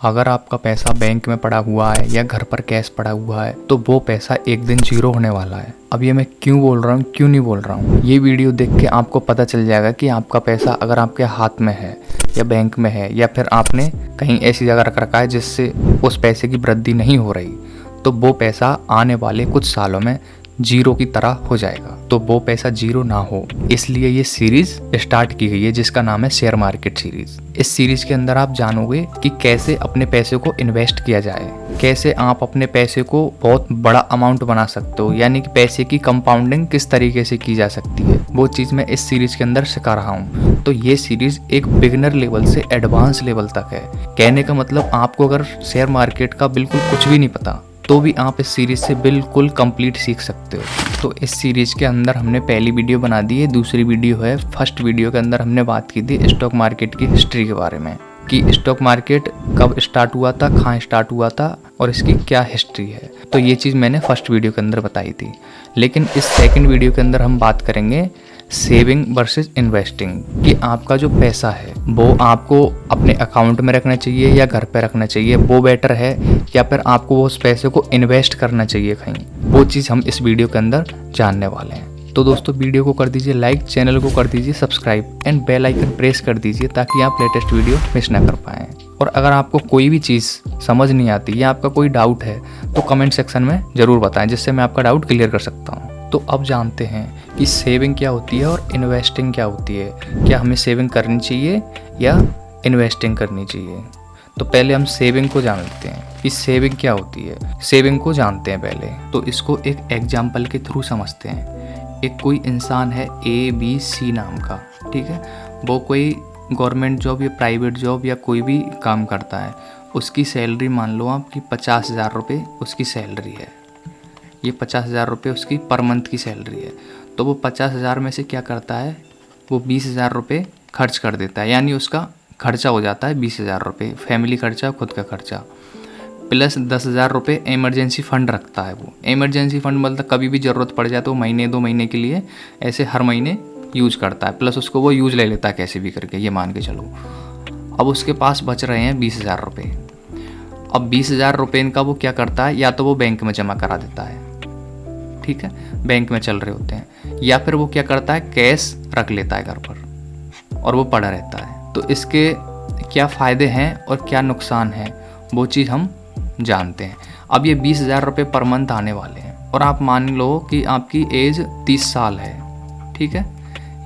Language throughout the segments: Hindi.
अगर आपका पैसा बैंक में पड़ा हुआ है या घर पर कैश पड़ा हुआ है तो वो पैसा एक दिन जीरो होने वाला है। अब ये मैं क्यों बोल रहा हूँ, क्यों नहीं बोल रहा हूँ, ये वीडियो देख के आपको पता चल जाएगा कि आपका पैसा अगर आपके हाथ में है या बैंक में है या फिर आपने कहीं ऐसी जगह रख रखा है जिससे उस पैसे की वृद्धि नहीं हो रही, तो वो पैसा आने वाले कुछ सालों में जीरो की तरह हो जाएगा। तो वो पैसा जीरो ना हो इसलिए ये सीरीज स्टार्ट की गई है जिसका नाम है शेयर मार्केट सीरीज। इस सीरीज के अंदर आप जानोगे कि कैसे अपने पैसे को इन्वेस्ट किया जाए, कैसे आप अपने पैसे को बहुत बड़ा अमाउंट बना सकते हो, यानी कि पैसे की कंपाउंडिंग किस तरीके से की जा सकती है, वो चीज़ मैं इस सीरीज के अंदर सिखा रहा हूँ। तो ये सीरीज एक बिगिनर लेवल से एडवांस लेवल तक है। कहने का मतलब आपको अगर शेयर मार्केट का बिल्कुल कुछ भी नहीं पता तो भी आप इस सीरीज से बिल्कुल कंप्लीट सीख सकते हो। तो इस सीरीज के अंदर हमने पहली वीडियो बना दी है, दूसरी वीडियो है। फर्स्ट वीडियो के अंदर हमने बात की थी स्टॉक मार्केट की हिस्ट्री के बारे में कि स्टॉक मार्केट कब स्टार्ट हुआ था, कहाँ स्टार्ट हुआ था और इसकी क्या हिस्ट्री है। तो ये चीज़ मैंने फर्स्ट वीडियो के अंदर बताई थी। लेकिन इस सेकंड वीडियो के अंदर हम बात करेंगे सेविंग वर्सेस इन्वेस्टिंग, कि आपका जो पैसा है वो आपको अपने अकाउंट में रखना चाहिए या घर पे रखना चाहिए, वो बेटर है, या फिर आपको उस पैसे को इन्वेस्ट करना चाहिए कहीं। वो चीज़ हम इस वीडियो के अंदर जानने वाले हैं। तो दोस्तों वीडियो को कर दीजिए लाइक, चैनल को कर दीजिए subscribe and bell icon press कर दीजिए ताकि आप लेटेस्ट वीडियो मिस ना कर पाएँ। और अगर आपको कोई भी चीज़ समझ नहीं आती या आपका कोई डाउट है तो कमेंट सेक्शन में ज़रूर बताएं, जिससे मैं आपका डाउट क्लियर कर सकता हूँ। तो अब जानते हैं कि सेविंग क्या होती है और इन्वेस्टिंग क्या होती है। क्या हमें सेविंग करनी चाहिए या इन्वेस्टिंग करनी चाहिए। तो पहले हम सेविंग को जान लेते हैं कि सेविंग क्या होती है। सेविंग को जानते हैं पहले, तो इसको एक एग्जाम्पल के थ्रू समझते हैं। एक कोई इंसान है ABC नाम का, ठीक है, वो कोई गवर्नमेंट जॉब या प्राइवेट जॉब या कोई भी काम करता है। उसकी सैलरी मान लो आप कि 50,000 रुपये उसकी सैलरी है। ये 50,000 रुपये उसकी पर मंथ की सैलरी है। तो वो 50,000 में से क्या करता है, वो 20,000 रुपये खर्च कर देता है, यानी उसका खर्चा हो जाता है 20,000 रुपये, फैमिली खर्चा, खुद का खर्चा, प्लस 10,000 रुपये इमरजेंसी फ़ंड रखता है। वो इमरजेंसी फ़ंड मतलब कभी भी ज़रूरत पड़ जाए तो महीने 2 महीने के लिए ऐसे हर महीने यूज करता है, प्लस उसको वो यूज ले लेता है कैसे भी करके, ये मान के चलो। अब उसके पास बच रहे हैं 20,000 रुपये। अब 20,000 रुपये का वो क्या करता है, या तो वो बैंक में जमा करा देता है, ठीक है, बैंक में चल रहे होते हैं, या फिर वो क्या करता है कैश रख लेता है घर पर और वो पड़ा रहता है। तो इसके क्या फ़ायदे हैं और क्या नुकसान है वो चीज़ हम जानते हैं। अब ये 20,000 रुपये पर मंथ आने वाले हैं और आप मान लो कि आपकी एज 30 साल है, ठीक है,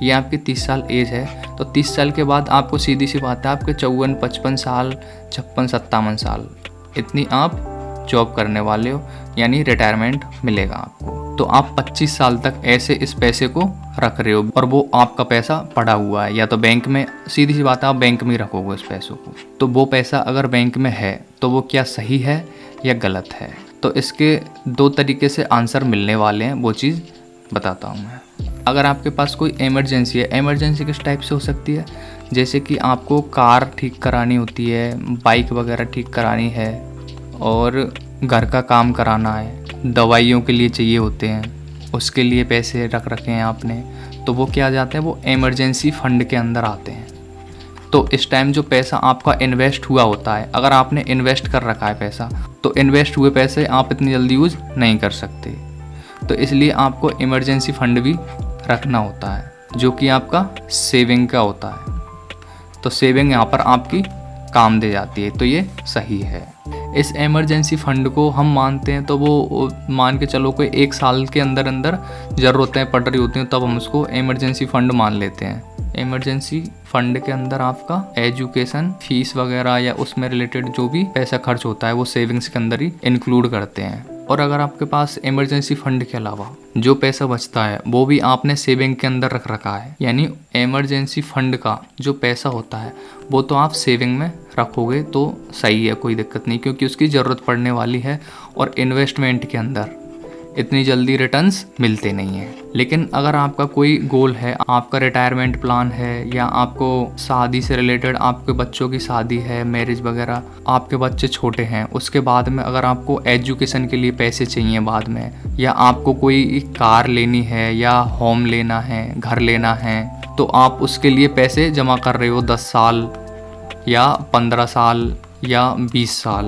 ये आपकी 30 साल एज है। तो 30 साल के बाद आपको सीधी सी बात है आपके 54, 55 साल, 56, 57 साल इतनी आप जॉब करने वाले हो, यानी रिटायरमेंट मिलेगा आपको। तो आप 25 साल तक ऐसे इस पैसे को रख रहे हो और वो आपका पैसा पड़ा हुआ है, या तो बैंक में, सीधी सी बात है आप बैंक में ही रखोगे इस पैसों को। तो वो पैसा अगर बैंक में है तो वो क्या सही है या गलत है। तो इसके 2 तरीके से आंसर मिलने वाले हैं, वो चीज़ बताता हूँ मैं। अगर आपके पास कोई इमरजेंसी है, इमरजेंसी किस टाइप से हो सकती है, जैसे कि आपको कार ठीक करानी होती है, बाइक वगैरह ठीक करानी है और घर का काम कराना है, दवाइयों के लिए चाहिए होते हैं, उसके लिए पैसे रख रखे हैं आपने, तो वो क्या आ जाते हैं, वो इमरजेंसी फ़ंड के अंदर आते हैं। तो इस टाइम जो पैसा आपका इन्वेस्ट हुआ होता है, अगर आपने इन्वेस्ट कर रखा है पैसा, तो इन्वेस्ट हुए पैसे आप इतनी जल्दी यूज़ नहीं कर सकते। तो इसलिए आपको इमरजेंसी फ़ंड भी रखना होता है जो कि आपका सेविंग का होता है। तो सेविंग यहाँ पर आपकी काम दे जाती है, तो ये सही है। इस इमरजेंसी फ़ंड को हम मानते हैं तो वो मान के चलो कोई 1 साल के अंदर अंदर ज़रूरतें पड़ रही होती हैं, तब हम उसको इमरजेंसी फ़ंड मान लेते हैं। इमरजेंसी फ़ंड के अंदर आपका एजुकेशन फीस वगैरह या उसमें रिलेटेड जो भी पैसा खर्च होता है वो सेविंग्स के अंदर ही इंक्लूड करते हैं। और अगर आपके पास इमरजेंसी फ़ंड के अलावा जो पैसा बचता है वो भी आपने सेविंग के अंदर रख रखा है, यानी इमरजेंसी फ़ंड का जो पैसा होता है वो तो आप सेविंग में रखोगे तो सही है, कोई दिक्कत नहीं, क्योंकि उसकी ज़रूरत पड़ने वाली है और इन्वेस्टमेंट के अंदर इतनी जल्दी रिटर्न्स मिलते नहीं हैं। लेकिन अगर आपका कोई गोल है, आपका रिटायरमेंट प्लान है या आपको शादी से रिलेटेड, आपके बच्चों की शादी है, मैरिज वगैरह, आपके बच्चे छोटे हैं, उसके बाद में अगर आपको एजुकेशन के लिए पैसे चाहिए बाद में, या आपको कोई कार लेनी है या होम लेना है, घर लेना है, तो आप उसके लिए पैसे जमा कर रहे हो 10 साल या 15 साल या 20 साल,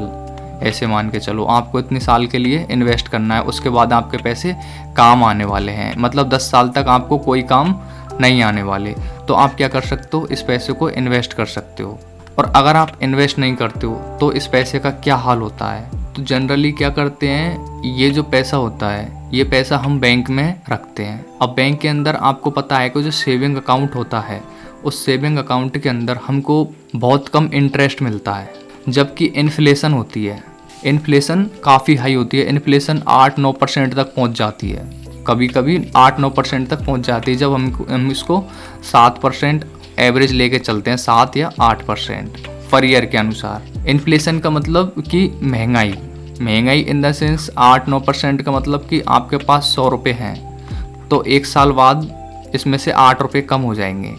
ऐसे मान के चलो आपको इतने साल के लिए इन्वेस्ट करना है। उसके बाद आपके पैसे काम आने वाले हैं, मतलब 10 साल तक आपको कोई काम नहीं आने वाले, तो आप क्या कर सकते हो, इस पैसे को इन्वेस्ट कर सकते हो। और अगर आप इन्वेस्ट नहीं करते हो तो इस पैसे का क्या हाल होता है, तो जनरली क्या करते हैं, ये जो पैसा होता है ये पैसा हम बैंक में रखते हैं। अब बैंक के अंदर आपको पता है कि जो सेविंग अकाउंट होता है, उस सेविंग अकाउंट के अंदर हमको बहुत कम इंटरेस्ट मिलता है, जबकि इन्फ्लेशन होती है, इन्फ्लेशन काफ़ी हाई होती है। इन्फ्लेशन 8-9% तक पहुंच जाती है, कभी कभी 8-9% तक पहुंच जाती है। जब हम इसको 7% एवरेज लेके चलते हैं, 7 या 8% पर ईयर के अनुसार। इन्फ्लेशन का मतलब कि महंगाई इन द सेंस 8-9% का मतलब कि आपके पास 100 रुपये हैं तो एक साल बाद इसमें से 8 रुपये कम हो जाएंगे,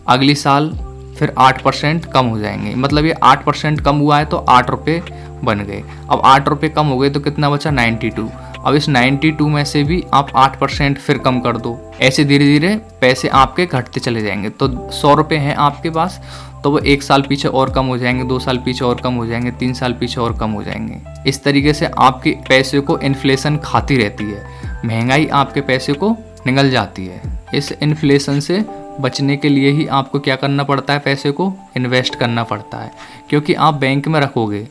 अगली साल फिर 8% कम हो जाएंगे, मतलब ये 8% कम हुआ है तो 8 रुपये बन गए। अब 8 रुपये कम हो गए तो कितना बचा, 92। अब इस 92 में से भी आप 8% फिर कम कर दो, ऐसे धीरे धीरे पैसे आपके घटते चले जाएंगे। तो 100 रुपये हैं आपके पास तो वो 1 साल पीछे और कम हो जाएंगे, 2 साल पीछे और कम हो जाएंगे, 3 साल पीछे और कम हो जाएंगे। इस तरीके से आपके पैसे को इन्फ्लेशन खाती रहती है, महंगाई आपके पैसे को निगल जाती है। इस इन्फ्लेशन से बचने के लिए ही आपको क्या करना पड़ता है, पैसे को इन्वेस्ट करना पड़ता है। क्योंकि आप बैंक में रखोगे,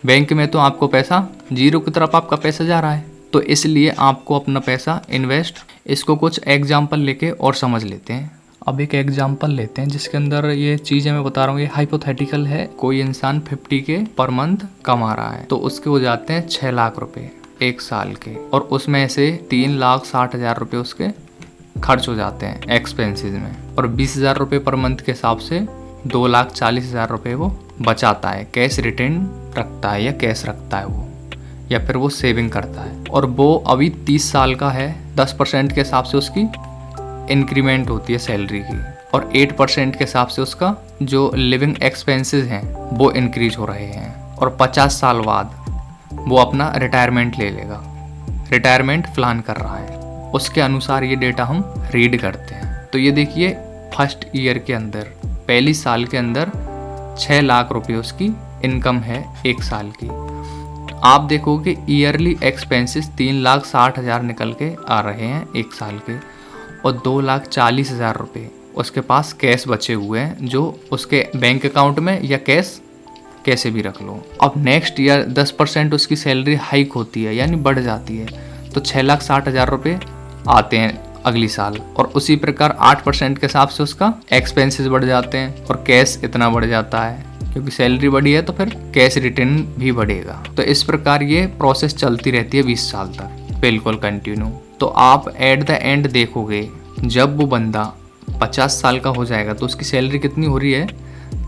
बैंक में तो आपको पैसा जीरो की तरफ आपका पैसा जा रहा है, तो इसलिए आपको अपना पैसा इन्वेस्ट। इसको कुछ एग्जाम्पल लेके और समझ लेते हैं। अब एक एग्जाम्पल लेते हैं जिसके अंदर ये चीज़ें मैं बता रहा हूँ ये हाइपोथेटिकल है। कोई इंसान 50 के पर मंथ कमा रहा है तो उसके हो जाते हैं 6 लाख रुपए एक साल के, और उसमें से 3,60,000 रुपये उसके खर्च हो जाते हैं एक्सपेंसेस में, और 20,000 रुपये पर मंथ के हिसाब से 2,40,000 रुपये वो बचाता है, कैश रिटेन रखता है या कैश रखता है वो, या फिर वो सेविंग करता है। और वो अभी 30 साल का है, 10% के हिसाब से उसकी इंक्रीमेंट होती है सैलरी की, और 8% के हिसाब से उसका जो लिविंग एक्सपेंसेस हैं वो इंक्रीज हो रहे हैं। और 50 साल बाद वो अपना रिटायरमेंट ले लेगा, रिटायरमेंट प्लान कर रहा है, उसके अनुसार ये डेटा हम रीड करते हैं। तो ये देखिए फर्स्ट ईयर के अंदर, पहली साल के अंदर 6 लाख रुपये उसकी इनकम है एक साल की। आप देखो कि ईयरली एक्सपेंसेस 3,60,000 निकल के आ रहे हैं एक साल के, और 2,40,000 रुपये उसके पास कैश बचे हुए हैं जो उसके बैंक अकाउंट में या कैश कैसे भी रख लो। अब नेक्स्ट ईयर 10% उसकी सैलरी हाइक होती है यानी बढ़ जाती है, तो 6,60,000 रुपये आते हैं अगली साल, और उसी प्रकार 8% के हिसाब से उसका एक्सपेंसेस बढ़ जाते हैं और कैश इतना बढ़ जाता है, क्योंकि सैलरी बढ़ी है तो फिर कैश रिटर्न भी बढ़ेगा। तो इस प्रकार ये प्रोसेस चलती रहती है 20 साल तक, बिल्कुल कंटिन्यू। तो आप एट द एंड देखोगे जब वो बंदा 50 साल का हो जाएगा तो उसकी सैलरी कितनी हो रही है,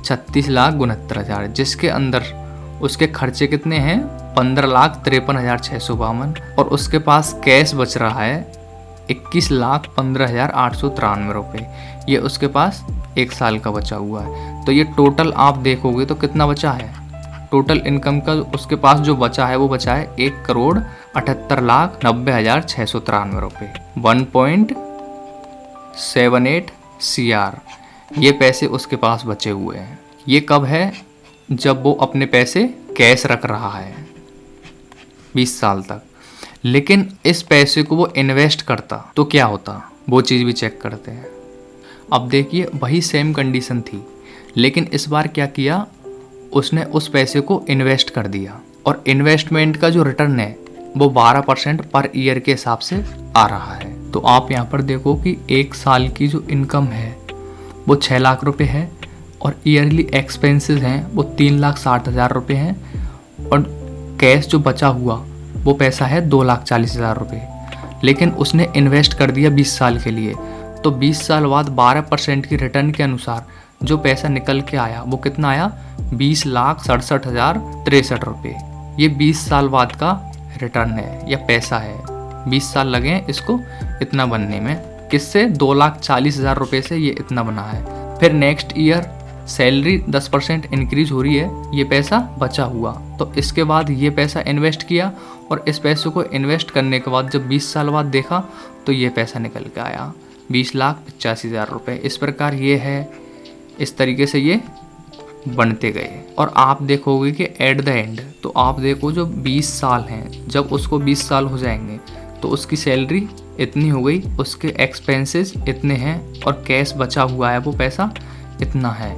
36,69,000, जिसके अंदर उसके खर्चे कितने हैं, 15,53,652, और उसके पास कैश बच रहा है 21,15,893 रुपये। ये उसके पास एक साल का बचा हुआ है। तो ये टोटल आप देखोगे तो कितना बचा है, टोटल इनकम का उसके पास जो बचा है वो बचा है 1,78,90,693 रुपये, 1.78 CR। ये पैसे उसके पास बचे हुए हैं। ये कब है, जब वो अपने पैसे कैश रख रहा है 20 साल तक। लेकिन इस पैसे को वो इन्वेस्ट करता तो क्या होता, वो चीज़ भी चेक करते हैं। अब देखिए वही सेम कंडीशन थी, लेकिन इस बार क्या किया, उसने उस पैसे को इन्वेस्ट कर दिया, और इन्वेस्टमेंट का जो रिटर्न है वो 12% पर ईयर के हिसाब से आ रहा है। तो आप यहाँ पर देखो कि एक साल की जो इनकम है वो 6 लाख रुपए है, और ईयरली एक्सपेंसेस हैं वो 3,60,000 रुपये हैं, और कैश जो बचा हुआ वो पैसा है 2,40,000 रुपये। लेकिन उसने इन्वेस्ट कर दिया 20 साल के लिए, तो 20 साल बाद 12% की रिटर्न के अनुसार जो पैसा निकल के आया वो कितना आया, 20,67,063 रुपये। ये 20 साल बाद का रिटर्न है या पैसा है। 20 साल लगे हैं इसको इतना बनने में, किससे, 2,40,000 रुपये से ये इतना बना है। फिर नेक्स्ट ईयर सैलरी 10% इंक्रीज हो रही है, ये पैसा बचा हुआ, तो इसके बाद ये पैसा इन्वेस्ट किया, और इस पैसे को इन्वेस्ट करने के बाद जब 20 साल बाद देखा तो ये पैसा निकल के आया 20,85,000 रुपये। इस प्रकार ये है, इस तरीके से ये बनते गए और आप देखोगे कि एट द एंड तो आप देखो जो 20 साल हैं, जब उसको 20 साल हो जाएंगे तो उसकी सैलरी इतनी हो गई, उसके एक्सपेंसेस इतने हैं और कैश बचा हुआ है वो पैसा इतना है।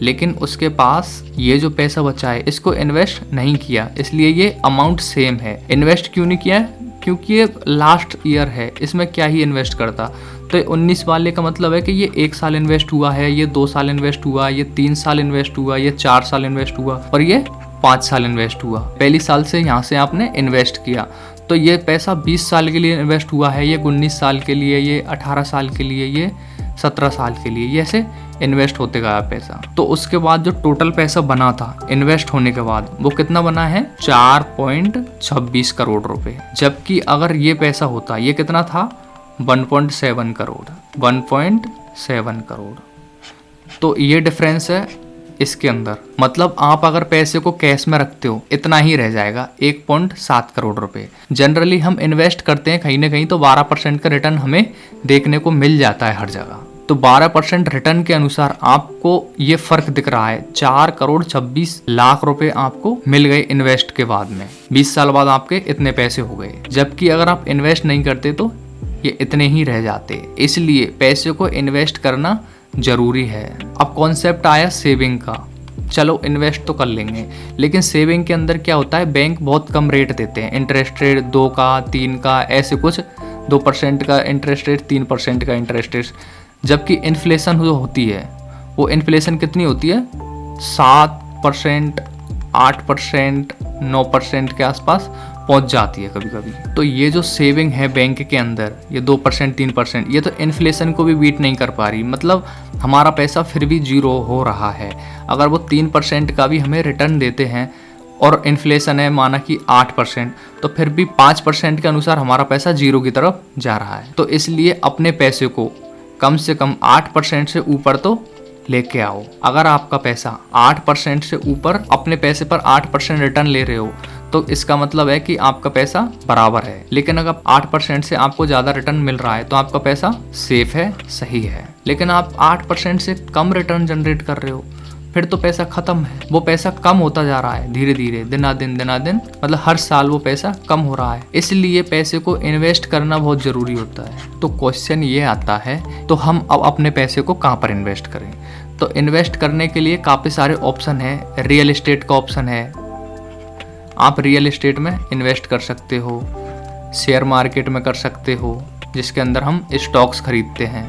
लेकिन उसके पास ये जो पैसा बचा है इसको इन्वेस्ट नहीं किया, इसलिए ये अमाउंट सेम है। इन्वेस्ट क्यों नहीं किया? क्योंकि ये लास्ट ईयर है, इसमें क्या ही इन्वेस्ट करता। तो 19 वाले का मतलब है कि ये 1 साल इन्वेस्ट हुआ है, ये 2 साल इन्वेस्ट हुआ, ये 3 साल इन्वेस्ट हुआ, ये 4 साल इन्वेस्ट हुआ और ये 5 साल इन्वेस्ट हुआ। पहली साल से यहाँ से आपने इन्वेस्ट किया तो ये पैसा 20 साल के लिए इन्वेस्ट हुआ है, ये 19 साल के लिए, ये 18 साल के लिए, ये 17 साल के लिए, ये ऐसे इन्वेस्ट होते गया पैसा। तो उसके बाद जो टोटल पैसा बना था इन्वेस्ट होने के बाद वो कितना बना है? 4.26 करोड़ रुपए। जबकि अगर ये पैसा होता, ये कितना था? 1.7 करोड़, 1.7 करोड़। तो ये डिफरेंस है इसके अंदर। मतलब आप अगर पैसे को कैश में रखते हो इतना ही रह जाएगा, 1.7 करोड़ रुपए। जनरली हम इन्वेस्ट करते हैं कहीं ना कहीं तो 12% का रिटर्न हमें देखने को मिल जाता है हर जगह। तो 12% रिटर्न के अनुसार आपको ये फर्क दिख रहा है। 4.26 करोड़ रुपए आपको मिल गए इन्वेस्ट के बाद में, 20 साल बाद आपके इतने पैसे हो गए। जबकि अगर आप इन्वेस्ट नहीं करते तो ये इतने ही रह जाते। इसलिए पैसे को इन्वेस्ट करना जरूरी है। अब कॉन्सेप्ट आया सेविंग का। चलो इन्वेस्ट तो कर लेंगे, लेकिन सेविंग के अंदर क्या होता है? बैंक बहुत कम रेट देते हैं, इंटरेस्ट रेट 2 का 3 का ऐसे कुछ, 2% का इंटरेस्ट रेट, 3% का इंटरेस्ट रेट। जबकि इन्फ्लेशन जो होती है वो इन्फ्लेशन कितनी होती है? 7%, 8%, 9% के आसपास पहुंच जाती है कभी कभी। तो ये जो सेविंग है बैंक के अंदर, ये 2%, 3%, ये तो इन्फ्लेशन को भी बीट नहीं कर पा रही। मतलब हमारा पैसा फिर भी जीरो हो रहा है। अगर वो 3% का भी हमें रिटर्न देते हैं और इन्फ्लेशन है माना कि 8%, तो फिर भी 5% के अनुसार हमारा पैसा जीरो की तरफ जा रहा है। तो इसलिए अपने पैसे को कम से कम 8% से ऊपर तो लेके आओ। अगर आपका पैसा 8% से ऊपर, अपने पैसे पर 8% रिटर्न ले रहे हो तो इसका मतलब है कि आपका पैसा बराबर है। लेकिन अगर 8% से आपको ज़्यादा रिटर्न मिल रहा है तो आपका पैसा सेफ है, सही है। लेकिन आप 8% से कम रिटर्न जनरेट कर रहे हो फिर तो पैसा खत्म है। वो पैसा कम होता जा रहा है धीरे धीरे, दिनादिन, मतलब हर साल वो पैसा कम हो रहा है। इसलिए पैसे को इन्वेस्ट करना बहुत ज़रूरी होता है। तो क्वेश्चन ये आता है, तो हम अब अपने पैसे को कहाँ पर इन्वेस्ट करें? तो इन्वेस्ट करने के लिए काफ़ी सारे ऑप्शन है। रियल एस्टेट का ऑप्शन है, आप रियल एस्टेट में इन्वेस्ट कर सकते हो। शेयर मार्केट में कर सकते हो जिसके अंदर हम स्टॉक्स खरीदते हैं।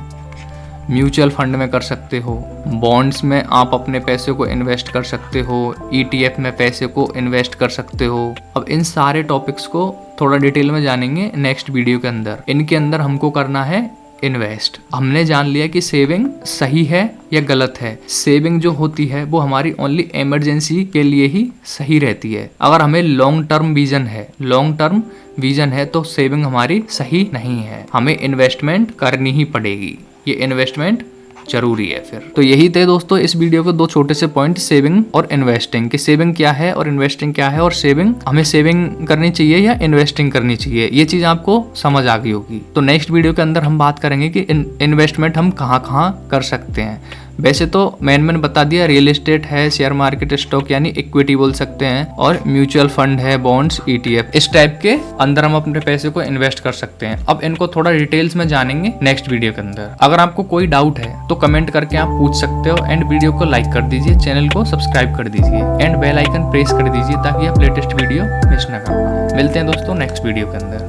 म्यूचुअल फंड में कर सकते हो। बॉन्ड्स में आप अपने पैसे को इन्वेस्ट कर सकते हो। ETF में पैसे को इन्वेस्ट कर सकते हो। अब इन सारे टॉपिक्स को थोड़ा डिटेल में जानेंगे नेक्स्ट वीडियो के अंदर। इनके अंदर हमको करना है इन्वेस्ट। हमने जान लिया कि सेविंग सही है या गलत है। सेविंग जो होती है वो हमारी ओनली इमरजेंसी के लिए ही सही रहती है। अगर हमें लॉन्ग टर्म विजन है तो सेविंग हमारी सही नहीं है। हमें इन्वेस्टमेंट करनी ही पड़ेगी, ये इन्वेस्टमेंट जरूरी है फिर। तो यही थे दोस्तों इस वीडियो के 2 छोटे से पॉइंट, सेविंग और इन्वेस्टिंग। कि सेविंग क्या है और इन्वेस्टिंग क्या है, और सेविंग हमें सेविंग करनी चाहिए या इन्वेस्टिंग करनी चाहिए, ये चीज़ आपको समझ आ गई होगी। तो नेक्स्ट वीडियो के अंदर हम बात करेंगे कि इन्वेस्टमेंट हम कहाँ कहाँ कर सकते हैं। वैसे तो मैंने बता दिया, रियल एस्टेट है, शेयर मार्केट, स्टॉक यानी इक्विटी बोल सकते हैं, और म्यूचुअल फंड है, बॉन्ड्स, ETF, इस टाइप के अंदर हम अपने पैसे को इन्वेस्ट कर सकते हैं। अब इनको थोड़ा डिटेल्स में जानेंगे नेक्स्ट वीडियो के अंदर। अगर आपको कोई डाउट है तो कमेंट करके आप पूछ सकते हो। एंड वीडियो को लाइक कर दीजिए, चैनल को सब्सक्राइब कर दीजिए एंड बेल आइकन प्रेस कर दीजिए ताकि आप लेटेस्ट वीडियो मिस ना कर पाए। मिलते हैं दोस्तों नेक्स्ट वीडियो के अंदर।